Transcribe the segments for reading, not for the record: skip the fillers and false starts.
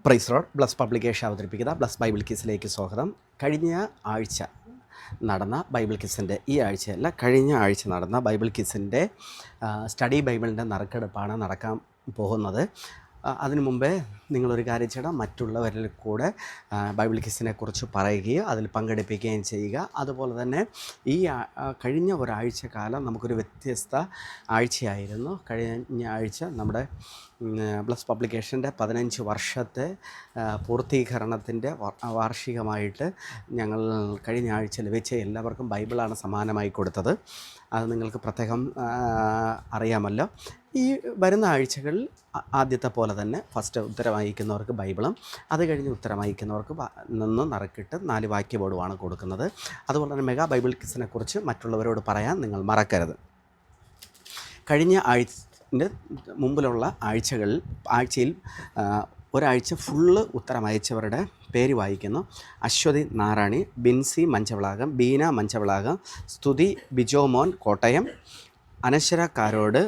Price lord. Bless publication അവതരിപ്പിക്കുന്ന bless bible കിസിലേക്ക് സ്വാഗതം. കഴിഞ്ഞ ആഴ്ച നടന്ന ബൈബിൾ കിസിൻ്റെ ഈ ആഴ്ചയല്ല, കഴിഞ്ഞ ആഴ്ച നടന്ന ബൈബിൾ കിസിൻ്റെ സ്റ്റഡി ബൈബിളിൻ്റെ നറുക്കെടുപ്പാണ് നടക്കാൻ പോകുന്നത്. അതിനു മുമ്പേ നിങ്ങളൊരു കാര്യം ചെയ്യണം, മറ്റുള്ളവരിൽ കൂടെ ബൈബിൾ കിസിനെ കുറിച്ച് പറയുകയും അതിൽ പങ്കെടുപ്പിക്കുകയും ചെയ്യുക. അതുപോലെ തന്നെ ഈ കഴിഞ്ഞ ഒരാഴ്ച കാലം നമുക്കൊരു വ്യത്യസ്ത ആഴ്ചയായിരുന്നു. കഴിഞ്ഞ ആഴ്ച നമ്മുടെ ബ്ലസ് പബ്ലിക്കേഷൻ്റെ 15 വർഷത്തെ പൂർത്തീകരണത്തിൻ്റെ വാർഷികമായിട്ട് ഞങ്ങൾ കഴിഞ്ഞ ആഴ്ച ലഭിച്ച എല്ലാവർക്കും ബൈബിളാണ് സമ്മാനമായി കൊടുത്തത്. അത് നിങ്ങൾക്ക് പ്രത്യേകം അറിയാമല്ലോ. ഈ വരുന്ന ആഴ്ചകളിൽ ആദ്യത്തെ പോലെ തന്നെ ഫസ്റ്റ് ഉത്തരം വായിക്കുന്നവർക്ക് ബൈബിളും, അത് കഴിഞ്ഞ് ഉത്തരം വായിക്കുന്നവർക്ക് നിന്ന് നറുക്കിട്ട് 4 വാക്യബോർഡുമാണ് കൊടുക്കുന്നത്. അതുപോലെ തന്നെ മെഗാ ബൈബിൾ കിസിനെ കുറിച്ച് മറ്റുള്ളവരോട് പറയാൻ നിങ്ങൾ മറക്കരുത്. കഴിഞ്ഞ ആഴ്ചൻ്റെ മുമ്പിലുള്ള ആഴ്ചയിൽ ഒരാഴ്ച ഫുള്ള് ഉത്തരം അയച്ചവരുടെ പേര് വായിക്കുന്നു. Aswathy Narayani, Binsi Manchavilakam, Beena Manchavilakam, Sthuthi Bijomon Kottayam, Anaswara Karode,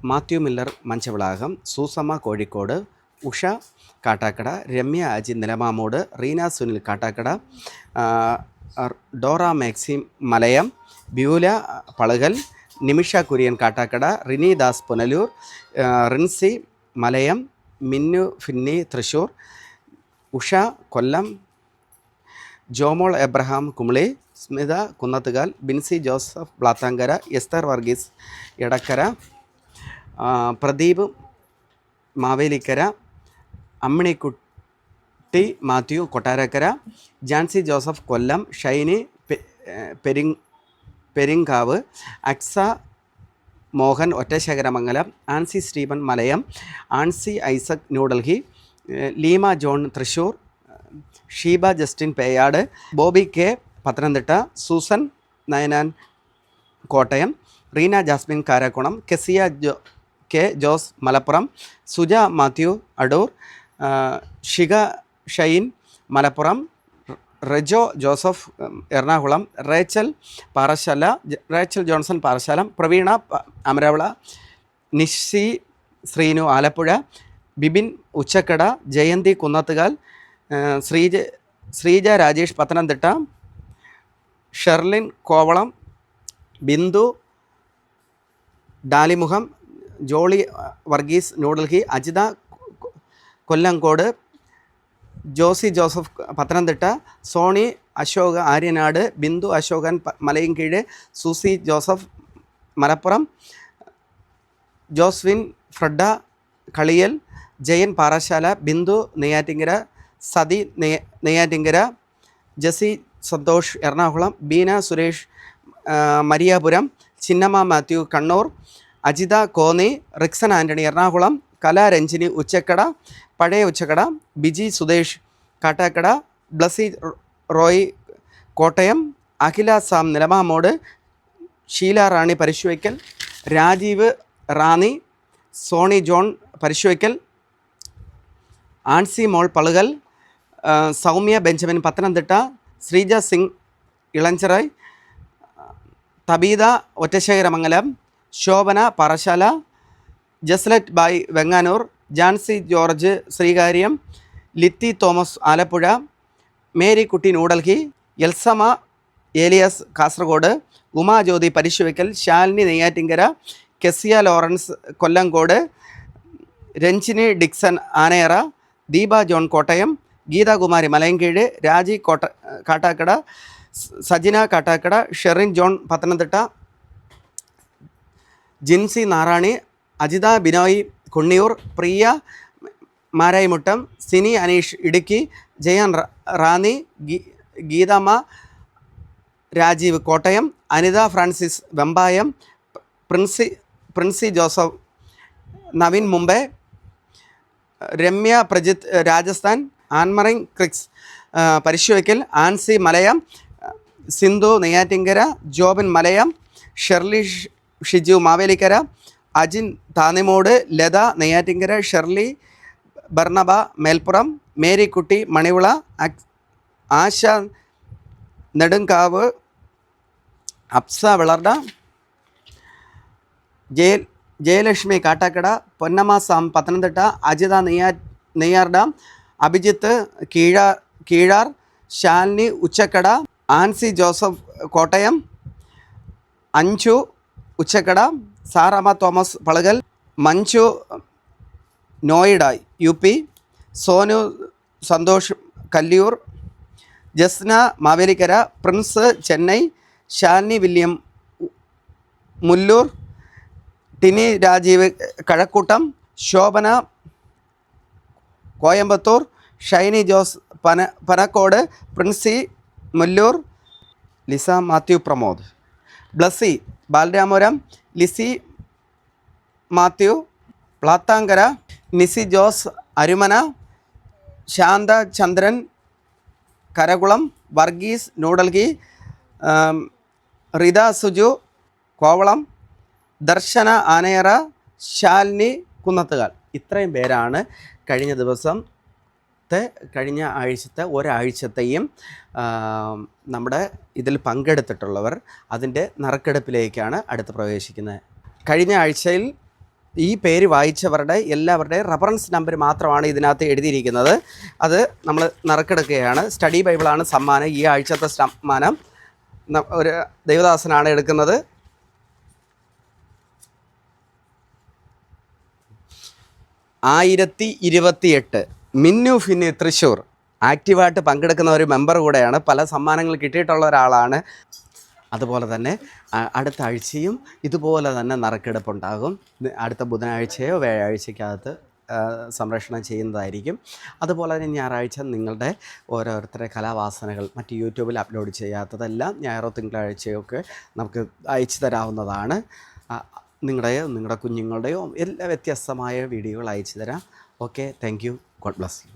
Mathew Miller Manchavilakam, Susamma Kozhikode, Usha Kattakada, Ramya Aji Nilamamoodu, Reena Sunil Kattakada, Dora Maxim Malayam, Beulah Palukal, Nimisha Kurian Kattakada, Rini Das Punalur, Rincy Malayam, Minnu Finny Thrissur, Usha Kollam, Jomol Abraham Kumily, Smitha Kunnathukal, Binsy Joseph Blathankara, Esther Varghese Edakkara, Pradeep Mavelikkara, Amminikutty Mathew Kottarakkara, Jancy Joseph Kollam, Shiny Perinkavu, Aksa Mohan Ottasekharamangalam, Ancy Stephen Malayam, Ancy Isaac New Delhi, Leema John Thrissur, Sheeba Justin Peyad, Bobby K Pathanamthitta, Susan Ninan Kottayam, Reena Jasmine Karakkunam, Keziah K Jose Malappuram, Suja Mathew Adoor, Shika Shine Malappuram, Rejo Joseph Ernakulam, Rachel Johnson Parassala, Praveena Amaravila, Nishi Sreenu Alappuzha, Bibin Uchakkada, Jayanthi Kunnathukal, Sreeja Rajesh Pathanamthitta, Sherlin Kovalam, Bindu Dalimukham, Jolly Varghese New Delhi, Ajitha Kollankode, Josy Joseph Pathanamthitta, Sony Ashok Aryanad, Bindu Ashokan Malayinkeezhu, Susie Joseph Malappuram, Joswin Freda Kaliyal, Jayan Parassala, Bindu Neyyattinkara, sati Neyyattinkara, Jessy Santhosh Ernakulam, Beena Suresh Mariyapuram, Chinnamma Mathew Kannur, Ajitha Konni, Rickson Antony Ernakulam, Kalaranjini Uchakkada, പഴയ Uchakkada, Biji Sudesh Kattakada, Blessy Roy Kottayam, Akhila Sam Nilamamoodu, Sheela Rani Parassuvaikkal, Rajeev Rani, Sony John Parassuvaikkal, Ancy Mol Palukal, Soumya Benjamin Pathanamthitta, Sreeja Singh Elanchira, Tabitha Ottasekharamangalam, Shobhana Parassala, Jeslet Bai Venganoor, Jancy George Sreekaryam, Lithi Thomas Alappuzha, Marykutty New Delhi, Elsamma Elias Kasaragod, Umajyothi Parassuvaikkal, Shalini Neyyattinkara, Keziah Lawrence Kollengode, Ranjini Dixon Anayara, Deepa John Kottayam, Geethakumari Malayinkeezhu, Raji Kattakada, Sajina Kattakada, Sherin John Pathanamthitta, Jincy Narani, Ajitha Binoy Kunniyoor, Priya Marayamuttam, Sini Aneesh Idukki, Jayan Ranni, Geethamma Rajeev Kottayam, Anitha Francis Vembayam, Princy Joseph Naveen Mumbai, Ramya Prajith Rajasthan, ആൻമറിങ് ക്രിക്സ് Parassuvaikkal, Ancy Malayam, Sindhu Neyyattinkara, Jobin Malayam, Sherly Shiju Mavelikkara, Ajin Thannimodu, Latha Neyyattinkara, Sherly Barnaba Melpuram, Marykutty Manivila, Asha Nedunkavu, Apsa വിളർഡ, Jayalakshmi Kattakada, Ponnamma Sam Pathanamthitta, Ajitha നെയ്യാർഡ, Abhijith Keezhar, Shalini Uchakkada, Ancy Joseph Kottayam, Anju Uchakkada, Saramma Thomas Palukal, Manju Noida UP, Sonu Santhosh Kalliyoor, Jasna Mavelikkara, Prince Chennai, Shalini William Mulloor, Tini Rajeev Kazhakkoottam, Shobhana Coimbatore, Shiny Jose Panacode, Princy Mulloor, Lisa Mathew Pramod, Blessy Balaramapuram, Lissy Mathew Plathankara, Nisy Jose Arumana, Shantha Chandran Karakulam, Varghese New Delhi, Ritha Suju Kovalam, Darshana Anayara, Shalini Kunnathukal. ഇത്രയും പേരാണ് കഴിഞ്ഞ ആഴ്ചത്തെ ഒരാഴ്ചത്തെയും നമ്മുടെ ഇതിൽ പങ്കെടുത്തിട്ടുള്ളവർ. അതിൻ്റെ നറുക്കെടുപ്പിലേക്കാണ് അടുത്ത് പ്രവേശിക്കുന്നത്. കഴിഞ്ഞ ആഴ്ചയിൽ ഈ പേര് വായിച്ചവരുടെ എല്ലാവരുടെയും റഫറൻസ് നമ്പർ മാത്രമാണ് ഇതിനകത്ത് എഴുതിയിരിക്കുന്നത്. അത് നമ്മൾ നറുക്കെടുക്കുകയാണ്. സ്റ്റഡി ബൈബിളാണ് സമ്മാനം. ഈ ആഴ്ചത്തെ സമ്മാനം ഒരു ദൈവദാസനാണ് എടുക്കുന്നത്. (1028) മിന്നു ഫിന്നി തൃശ്ശൂർ ആക്റ്റീവായിട്ട് പങ്കെടുക്കുന്ന ഒരു മെമ്പർ കൂടെയാണ്. പല സമ്മാനങ്ങൾ കിട്ടിയിട്ടുള്ള ഒരാളാണ്. അതുപോലെ തന്നെ അടുത്ത ആഴ്ചയും ഇതുപോലെ തന്നെ നറുക്കെടുപ്പുണ്ടാകും. അടുത്ത ബുധനാഴ്ചയോ വ്യാഴാഴ്ചയ്ക്കകത്ത് സംരക്ഷണം ചെയ്യുന്നതായിരിക്കും. അതുപോലെ തന്നെ ഞായറാഴ്ച നിങ്ങളുടെ ഓരോരുത്തരുടെ കലാവാസനകൾ മറ്റ് യൂട്യൂബിൽ അപ്ലോഡ് ചെയ്യാത്തതെല്ലാം ഞായറോ തിങ്കളാഴ്ചയൊക്കെ നമുക്ക് അയച്ചു തരാവുന്നതാണ്. നിങ്ങളുടെ കുഞ്ഞുങ്ങളുടെയോ എല്ലാ വ്യത്യസ്തമായ വീഡിയോകൾ അയച്ചു തരാം. Okay, thank you. God bless you.